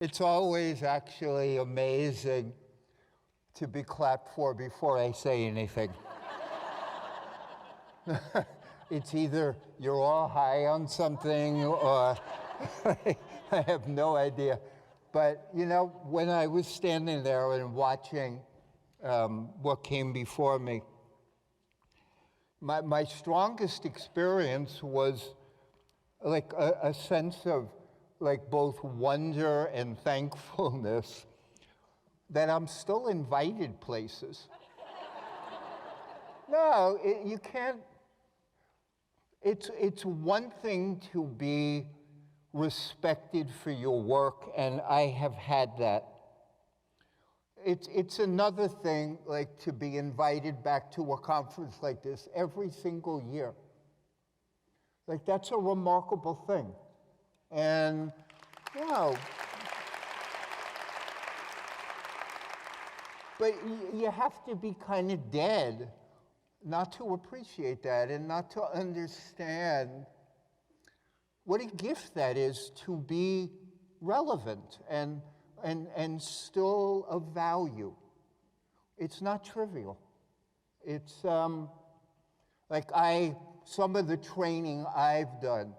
It's always actually amazing to be clapped for before I say anything. It's either you're all high on something or I have no idea. But, you know, when I was standing there and watching what came before me, my strongest experience was like a sense of like both wonder and thankfulness that I'm still invited places. No, you can't. It's one thing to be respected for your work, and I have had that. It's another thing, like, to be invited back to a conference like this every single year. Like, that's a remarkable thing. And, you know, but you have to be kind of dead not to appreciate that and not to understand what a gift that is to be relevant and still of value. It's not trivial. It's like some of the training I've done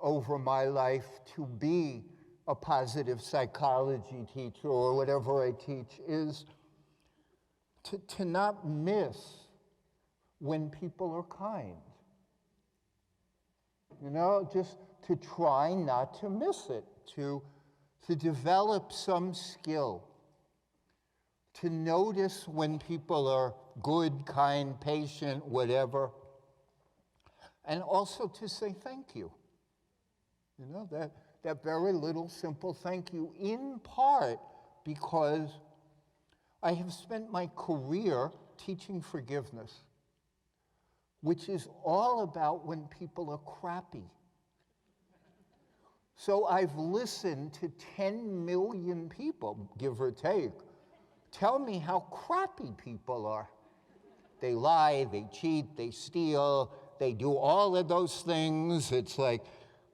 over my life to be a positive psychology teacher or whatever I teach is to not miss when people are kind. You know, just to try not to miss it, to develop some skill, to notice when people are good, kind, patient, whatever, and also to say thank you. You know, that very little simple thank you, in part because I have spent my career teaching forgiveness, which is all about when people are crappy. So I've listened to 10 million people, give or take, tell me how crappy people are. They lie, they cheat, they steal, they do all of those things. It's like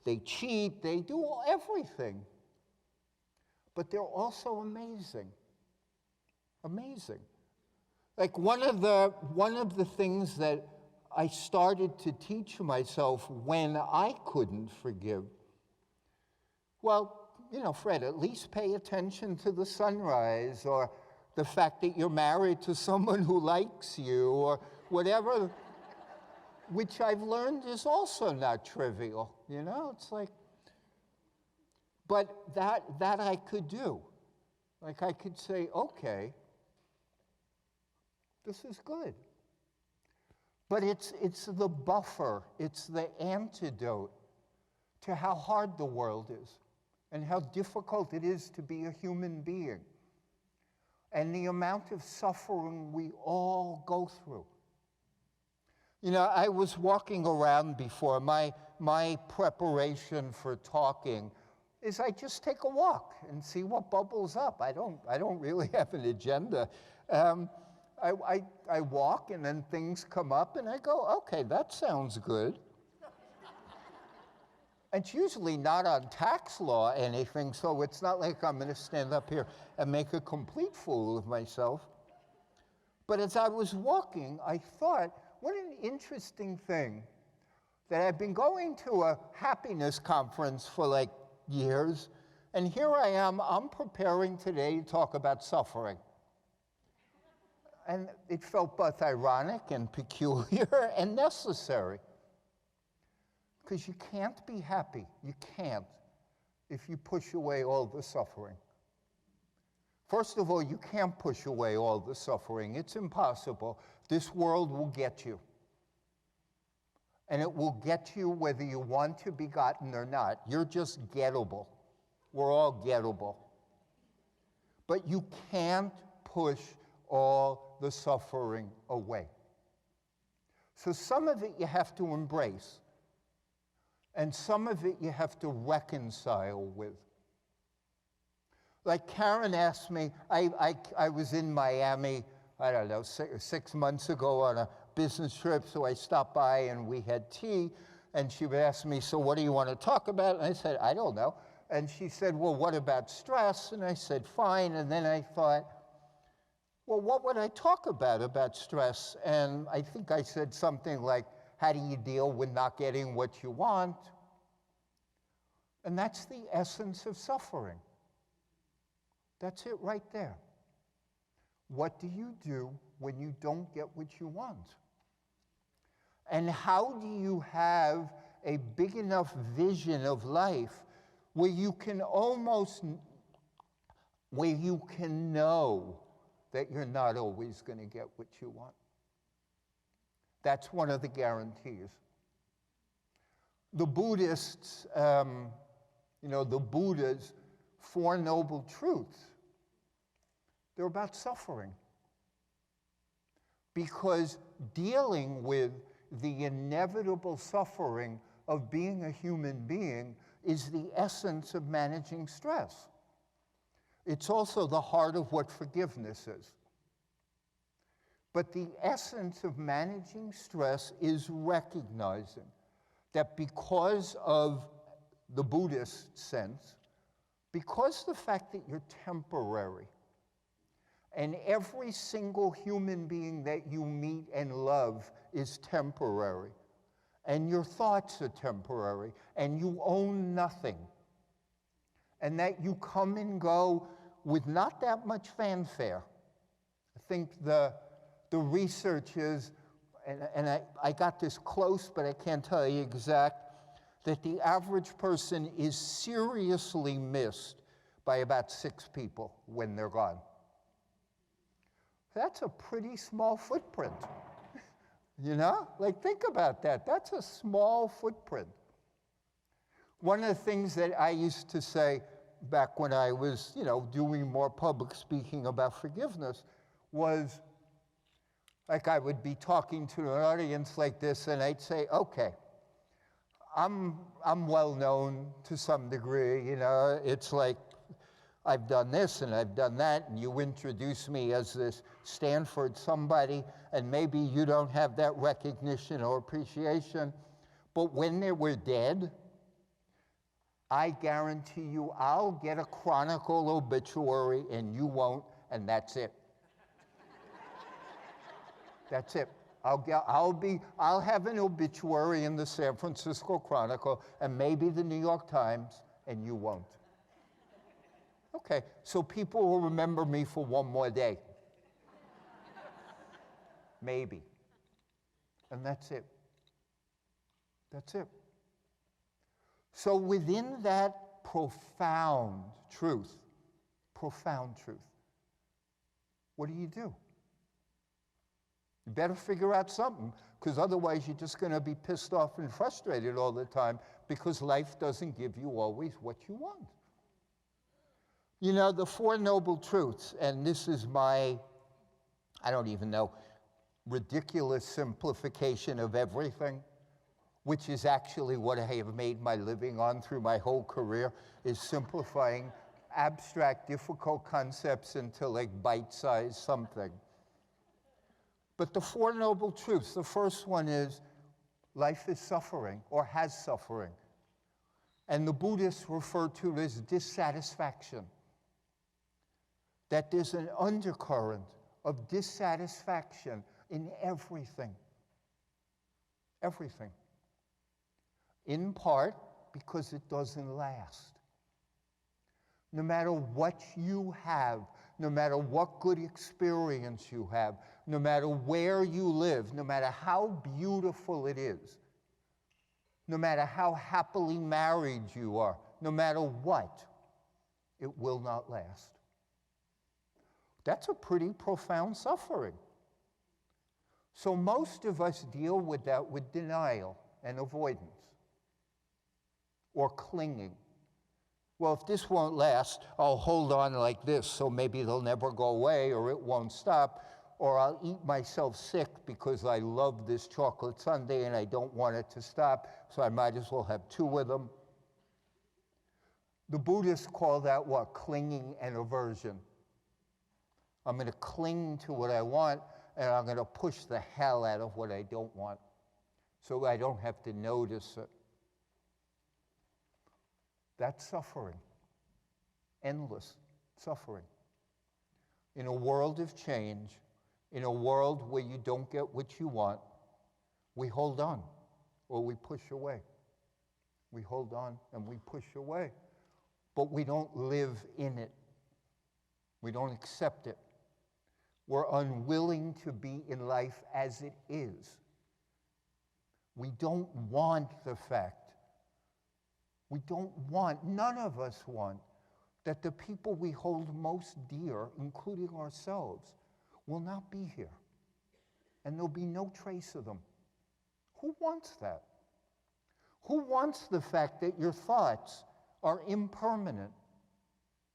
they cheat, they do everything. But they're also amazing. Amazing. Like one of the things that I started to teach myself when I couldn't forgive, well, you know, Fred, at least pay attention to the sunrise or the fact that you're married to someone who likes you or whatever, which I've learned is also not trivial, you know? It's like, but that I could do. Like I could say, okay, this is good. But it's the buffer, it's the antidote to how hard the world is and how difficult it is to be a human being and the amount of suffering we all go through. You know, I was walking around before. My preparation for talking is I just take a walk and see what bubbles up. I don't really have an agenda. I walk and then things come up and I go, okay, that sounds good. It's usually not on tax law anything, so it's not like I'm gonna stand up here and make a complete fool of myself. But as I was walking, I thought, what an interesting thing that I've been going to a happiness conference for like years, and here I am, I'm preparing today to talk about suffering. And it felt both ironic and peculiar and necessary. Because you can't be happy, you can't, if you push away all the suffering. First of all, you can't push away all the suffering. It's impossible. This world will get you. And it will get you whether you want to be gotten or not. You're just gettable. We're all gettable. But you can't push all the suffering away. So some of it you have to embrace. And some of it you have to reconcile with. Like Karen asked me, I was in Miami, I don't know, 6 months ago on a business trip, so I stopped by and we had tea, and she would ask me, so what do you want to talk about? And I said, I don't know. And she said, well, what about stress? And I said, fine. And then I thought, well, what would I talk about stress? And I think I said something like, how do you deal with not getting what you want? And that's the essence of suffering. That's it right there. What do you do when you don't get what you want? And how do you have a big enough vision of life where you can know that you're not always going to get what you want? That's one of the guarantees. The Buddhists, the Buddha's Four Noble Truths, they're about suffering. Because dealing with the inevitable suffering of being a human being is the essence of managing stress. It's also the heart of what forgiveness is. But the essence of managing stress is recognizing that because of the Buddhist sense, because the fact that you're temporary, and every single human being that you meet and love is temporary, and your thoughts are temporary, and you own nothing, and that you come and go with not that much fanfare. I think the research is, and I got this close, but I can't tell you exact, that the average person is seriously missed by about 6 people when they're gone. That's a pretty small footprint. You know? Like, think about that. That's a small footprint. One of the things that I used to say back when I was, doing more public speaking about forgiveness was, like, I would be talking to an audience like this, and I'd say, okay, I'm well known to some degree, it's like I've done this and I've done that, and you introduce me as this Stanford somebody, and maybe you don't have that recognition or appreciation, but when we're dead, I guarantee you I'll get a Chronicle obituary and you won't, and that's it. That's it. I'll have an obituary in the San Francisco Chronicle and maybe the New York Times, and you won't. Okay, so people will remember me for one more day. Maybe. And that's it. That's it. So within that profound truth, what do? You better figure out something, because otherwise you're just going to be pissed off and frustrated all the time because life doesn't give you always what you want. The Four Noble Truths, and this is my, I don't even know, ridiculous simplification of everything, which is actually what I have made my living on through my whole career, is simplifying abstract, difficult concepts into like bite-sized something. But the Four Noble Truths, the first one is life is suffering or has suffering. And the Buddhists refer to it as dissatisfaction. That there's an undercurrent of dissatisfaction in everything. Everything. In part because it doesn't last. No matter what you have, no matter what good experience you have, no matter where you live, no matter how beautiful it is, no matter how happily married you are, no matter what, it will not last. That's a pretty profound suffering. So most of us deal with that with denial and avoidance or clinging. Well, if this won't last, I'll hold on like this so maybe they'll never go away, or it won't stop, or I'll eat myself sick because I love this chocolate sundae and I don't want it to stop, so I might as well have 2 of them. The Buddhists call that what? Clinging and aversion. I'm going to cling to what I want, and I'm going to push the hell out of what I don't want so I don't have to notice it. That's suffering. Endless suffering. In a world of change, in a world where you don't get what you want, we hold on or we push away. We hold on and we push away. But we don't live in it. We don't accept it. We're unwilling to be in life as it is. We don't want the fact. We don't want, none of us want, that the people we hold most dear, including ourselves, will not be here. And there'll be no trace of them. Who wants that? Who wants the fact that your thoughts are impermanent?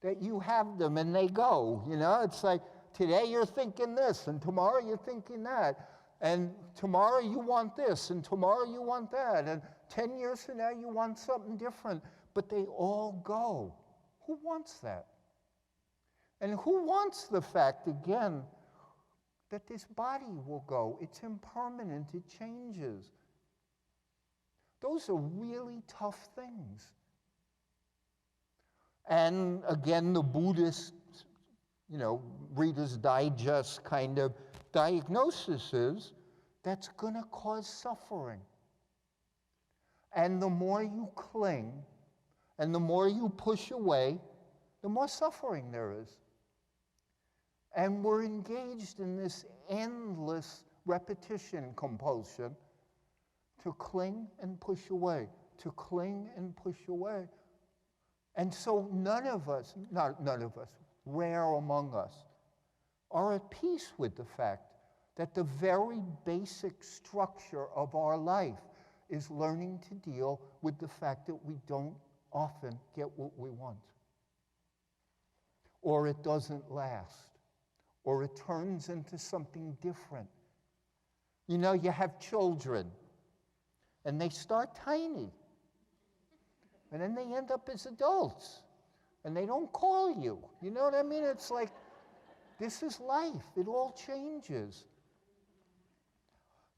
That you have them and they go, you know? It's like, today you're thinking this, and tomorrow you're thinking that, and tomorrow you want this, and tomorrow you want that, and 10 years from now you want something different, but they all go. Who wants that? And who wants the fact, again, that this body will go? It's impermanent, it changes. Those are really tough things. And again, the Buddhist, Reader's Digest kind of diagnosis is that's going to cause suffering. And the more you cling and the more you push away, the more suffering there is. And we're engaged in this endless repetition compulsion to cling and push away, to cling and push away. And so none of us, rare among us, are at peace with the fact that the very basic structure of our life is learning to deal with the fact that we don't often get what we want. Or it doesn't last. Or it turns into something different. You know, you have children, and they start tiny. And then they end up as adults, and they don't call you. You know what I mean? It's like, this is life. It all changes.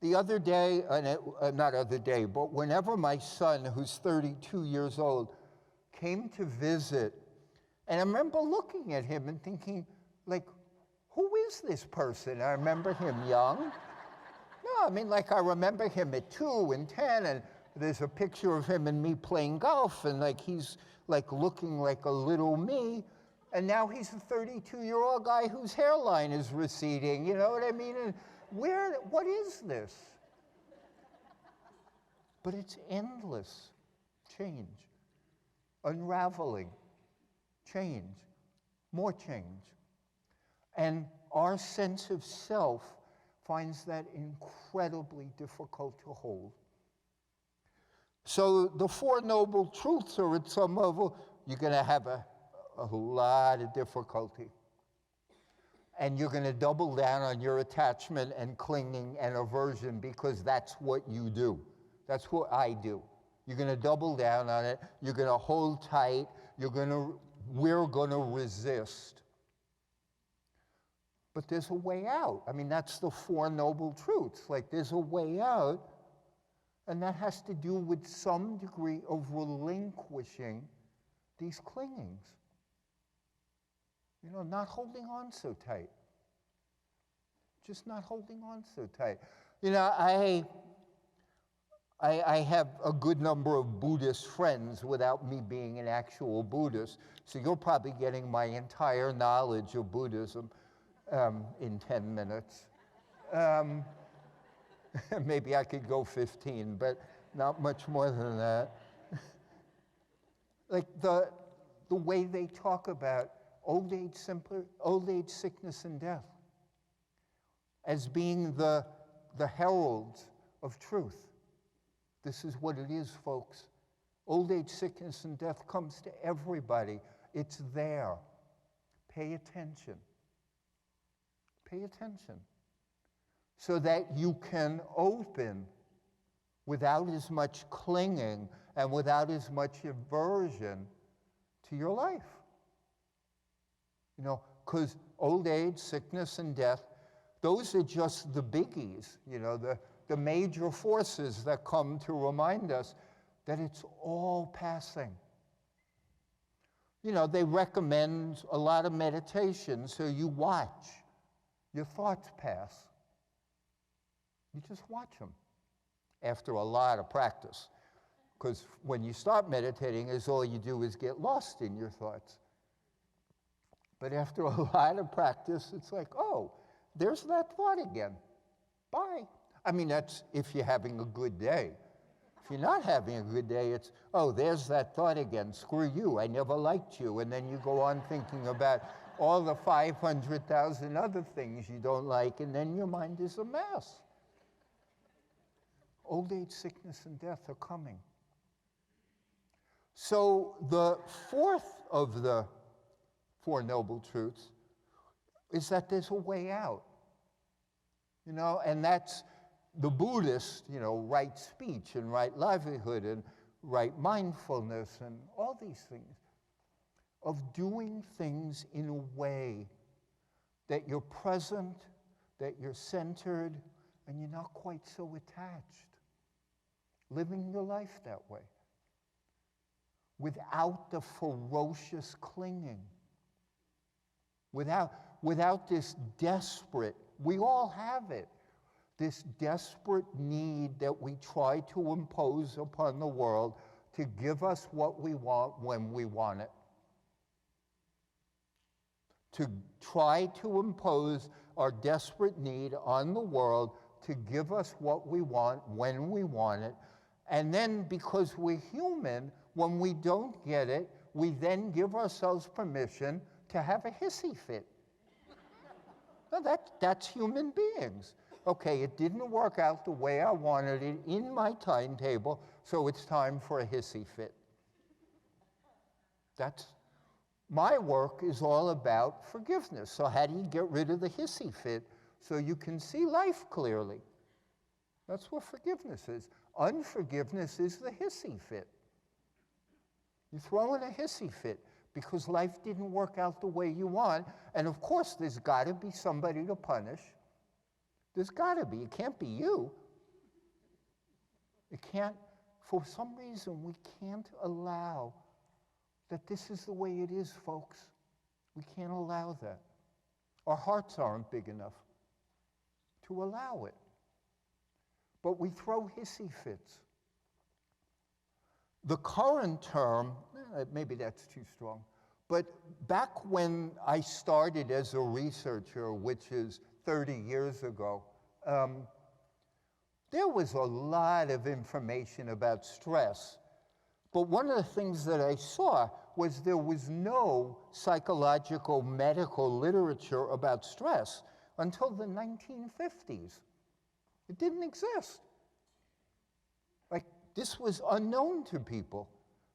The other day, not other day, but whenever my son, who's 32 years old, came to visit, and I remember looking at him and thinking, like, who is this person? I remember him young. No, I mean, like, I remember him at 2 and 10, and there's a picture of him and me playing golf, and like he's like looking like a little me, and now he's a 32-year-old guy whose hairline is receding, you know what I mean? And what is this? But it's endless change, unraveling, change, more change. And our sense of self finds that incredibly difficult to hold. So the Four Noble Truths are at some level, you're going to have a lot of difficulty. And you're going to double down on your attachment and clinging and aversion because that's what you do. That's what I do. You're going to double down on it. You're going to hold tight. We're going to resist. But there's a way out. I mean, that's the Four Noble Truths. Like, there's a way out. And that has to do with some degree of relinquishing these clingings. You know, not holding on so tight. Just not holding on so tight. You know, I have a good number of Buddhist friends without me being an actual Buddhist. So you're probably getting my entire knowledge of Buddhism in 10 minutes. Maybe I could go 15, but not much more than that. Like the way they talk about old age, sickness, and death as being the heralds of truth. This is what it is, folks. Old age, sickness, and death comes to everybody. It's there. Pay attention. Pay attention. So that you can open without as much clinging and without as much aversion to your life. You know, because old age, sickness, and death, those are just the biggies, you know, the major forces that come to remind us that it's all passing. You know, they recommend a lot of meditation, so you watch your thoughts pass. You just watch them after a lot of practice. Because when you start meditating, all you do is get lost in your thoughts. But after a lot of practice, it's like, oh, there's that thought again. Bye. I mean, that's if you're having a good day. If you're not having a good day, it's, oh, there's that thought again. Screw you, I never liked you. And then you go on thinking about all the 500,000 other things you don't like, and then your mind is a mess. Old age, sickness, and death are coming. So the fourth of the Four Noble Truths is that there's a way out. You know, and that's the Buddhist, you know, right speech and right livelihood and right mindfulness and all these things of doing things in a way that you're present, that you're centered, and you're not quite so attached. Living your life that way without the ferocious clinging, without this desperate, we all have it, this desperate need that we try to impose upon the world to give us what we want when we want it. To try to impose our desperate need on the world to give us what we want when we want it. And then because we're human, when we don't get it, we then give ourselves permission to have a hissy fit. No, that's human beings. Okay, it didn't work out the way I wanted it in my timetable, so it's time for a hissy fit. My work is all about forgiveness. So how do you get rid of the hissy fit so you can see life clearly? That's what forgiveness is. Unforgiveness is the hissy fit. You throw in a hissy fit because life didn't work out the way you want, and of course there's got to be somebody to punish. There's got to be. It can't be you. It can't, for some reason, we can't allow that this is the way it is, folks. We can't allow that. Our hearts aren't big enough to allow it. But we throw hissy fits. The current term, maybe that's too strong, but back when I started as a researcher, which is 30 years ago, there was a lot of information about stress. But one of the things that I saw was there was no psychological medical literature about stress until the 1950s. It didn't exist. Like, this was unknown to people.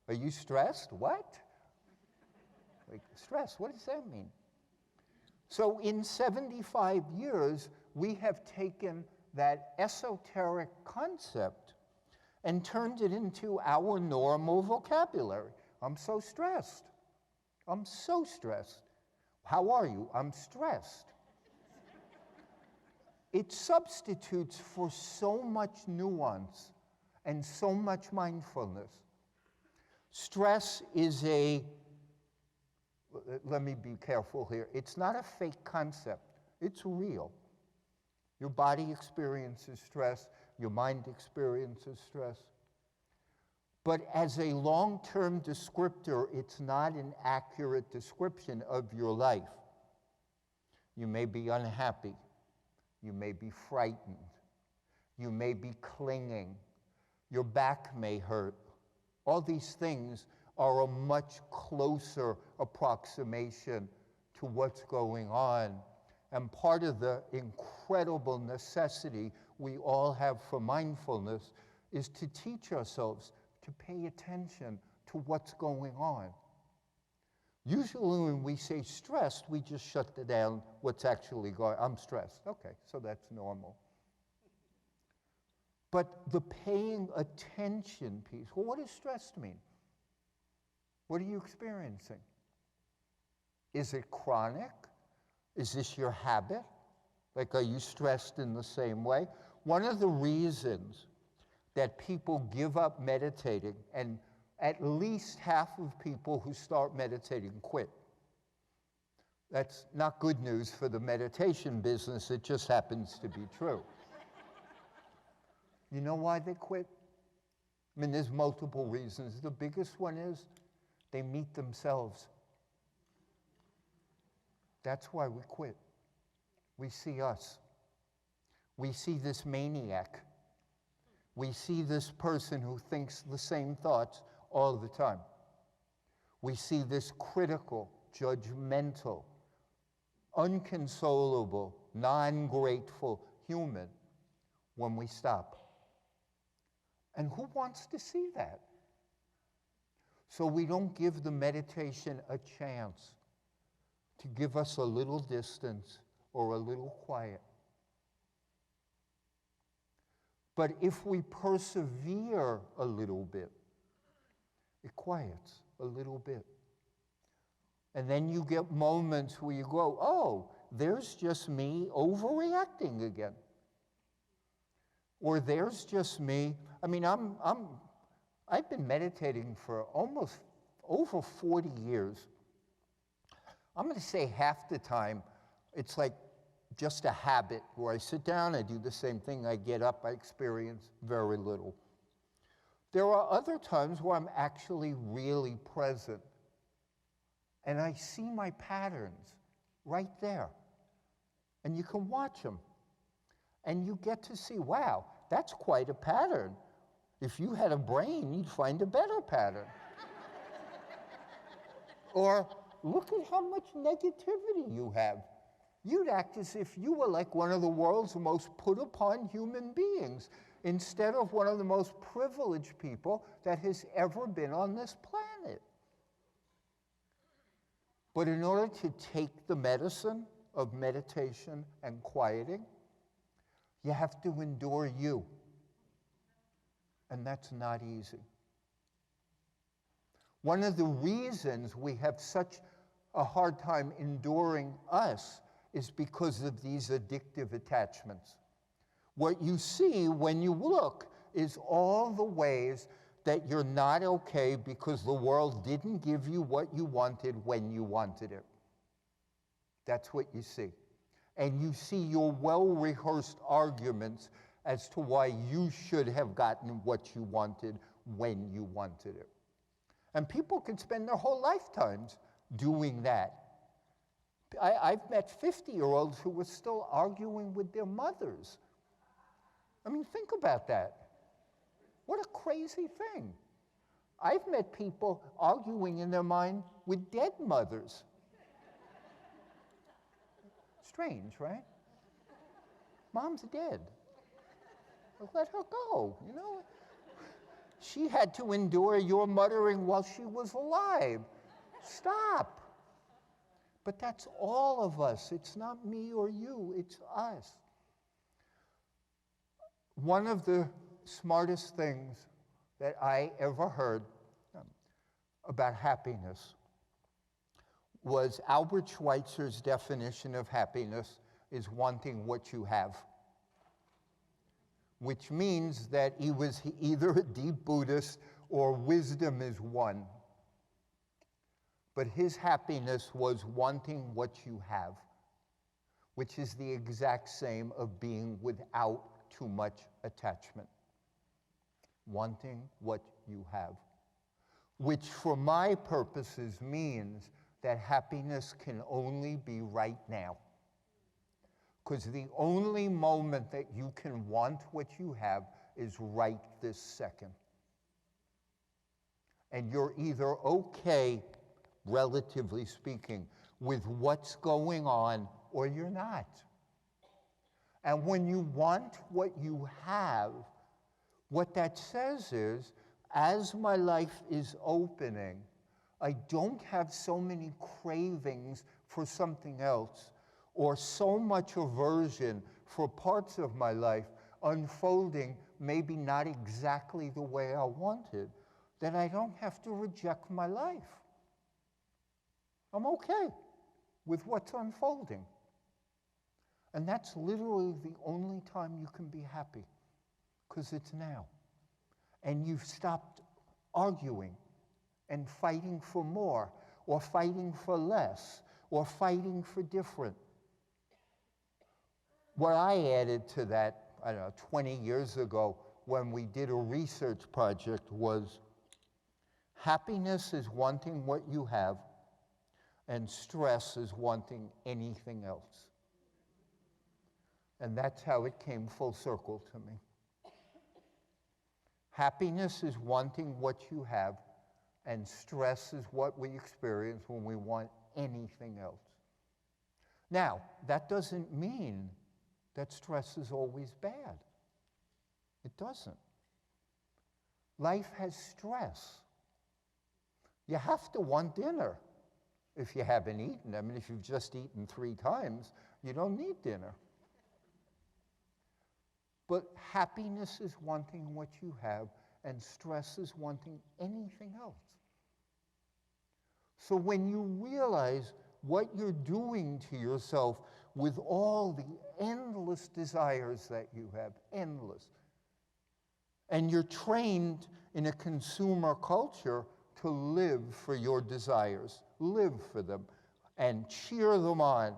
Are you stressed? What? Like, stress, what does that mean? So in 75 years, we have taken that esoteric concept and turned it into our normal vocabulary. I'm so stressed. I'm so stressed. How are you? I'm stressed. It substitutes for so much nuance and so much mindfulness. Stress is let me be careful here, it's not a fake concept, it's real. Your body experiences stress, your mind experiences stress. But as a long-term descriptor, it's not an accurate description of your life. You may be unhappy. You may be frightened. You may be clinging. Your back may hurt. All these things are a much closer approximation to what's going on. And part of the incredible necessity we all have for mindfulness is to teach ourselves to pay attention to what's going on. Usually when we say stressed, we just shut down what's actually going on. I'm stressed. Okay, so that's normal. But the paying attention piece, well, what does stressed mean? What are you experiencing? Is it chronic? Is this your habit? Like, are you stressed in the same way? One of the reasons that people give up meditating, and at least half of people who start meditating quit. That's not good news for the meditation business, it just happens to be true. You know why they quit? I mean, there's multiple reasons. The biggest one is they meet themselves. That's why we quit. We see us. We see this maniac. We see this person who thinks the same thoughts all the time. We see this critical, judgmental, unconsolable, non-grateful human when we stop. And who wants to see that? So we don't give the meditation a chance to give us a little distance or a little quiet. But if we persevere a little bit, it quiets a little bit. And then you get moments where you go, oh, there's just me overreacting again. Or there's just me, I mean, I've been meditating for almost over 40 years. I'm going to say half the time, it's like just a habit where I sit down, I do the same thing, I get up, I experience very little. There are other times where I'm actually really present. And I see my patterns right there. And you can watch them. And you get to see, wow, that's quite a pattern. If you had a brain, you'd find a better pattern. Or look at how much negativity you have. You'd act as if you were like one of the world's most put upon human beings, instead of one of the most privileged people that has ever been on this planet. But in order to take the medicine of meditation and quieting, you have to endure you. And that's not easy. One of the reasons we have such a hard time enduring us is because of these addictive attachments. What you see when you look is all the ways that you're not okay because the world didn't give you what you wanted when you wanted it. That's what you see. And you see your well-rehearsed arguments as to why you should have gotten what you wanted when you wanted it. And people can spend their whole lifetimes doing that. I've met 50-year-olds who were still arguing with their mothers. I mean, think about that. What a crazy thing. I've met people arguing in their mind with dead mothers. Strange, right? Mom's dead. Let her go, you know? She had to endure your muttering while she was alive. Stop. But that's all of us. It's not me or you, it's us. One of the smartest things that I ever heard about happiness was Albert Schweitzer's definition of happiness is wanting what you have, which means that he was either a deep Buddhist or wisdom is one. But his happiness was wanting what you have, which is the exact same of being without too much attachment. Wanting what you have, which for my purposes means that happiness can only be right now. Because the only moment that you can want what you have is right this second. And you're either okay, relatively speaking, with what's going on, or you're not. And when you want what you have, what that says is, as my life is opening, I don't have so many cravings for something else, or so much aversion for parts of my life unfolding maybe not exactly the way I wanted, that I don't have to reject my life. I'm okay with what's unfolding. And that's literally the only time you can be happy, because it's now. And you've stopped arguing and fighting for more, or fighting for less, or fighting for different. What I added to that, I don't know, 20 years ago when we did a research project was happiness is wanting what you have, and stress is wanting anything else. And that's how it came full circle to me. Happiness is wanting what you have, and stress is what we experience when we want anything else. Now, that doesn't mean that stress is always bad. It doesn't. Life has stress. You have to want dinner if you haven't eaten. I mean, if you've just eaten 3 times, you don't need dinner. But happiness is wanting what you have, and stress is wanting anything else. So when you realize what you're doing to yourself with all the endless desires that you have, endless, and you're trained in a consumer culture to live for your desires, live for them, and cheer them on.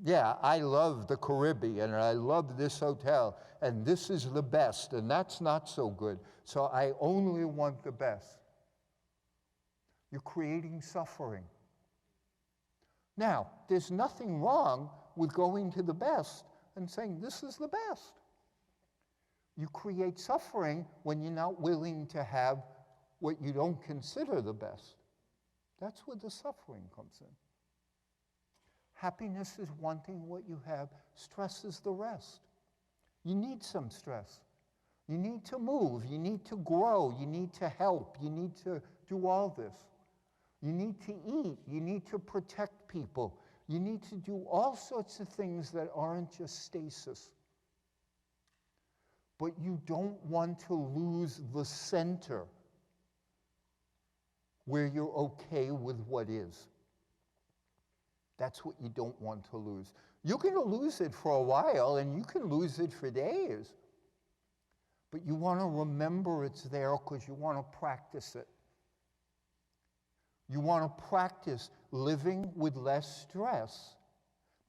Yeah, I love the Caribbean, and I love this hotel, and this is the best, and that's not so good, so I only want the best. You're creating suffering. Now, there's nothing wrong with going to the best and saying, this is the best. You create suffering when you're not willing to have what you don't consider the best. That's where the suffering comes in. Happiness is wanting what you have. Stress is the rest. You need some stress. You need to move. You need to grow. You need to help. You need to do all this. You need to eat. You need to protect people. You need to do all sorts of things that aren't just stasis. But you don't want to lose the center where you're okay with what is. That's what you don't want to lose. You're going to lose it for a while, and you can lose it for days. But you want to remember it's there because you want to practice it. You want to practice living with less stress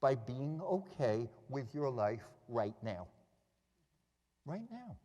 by being okay with your life right now. Right now.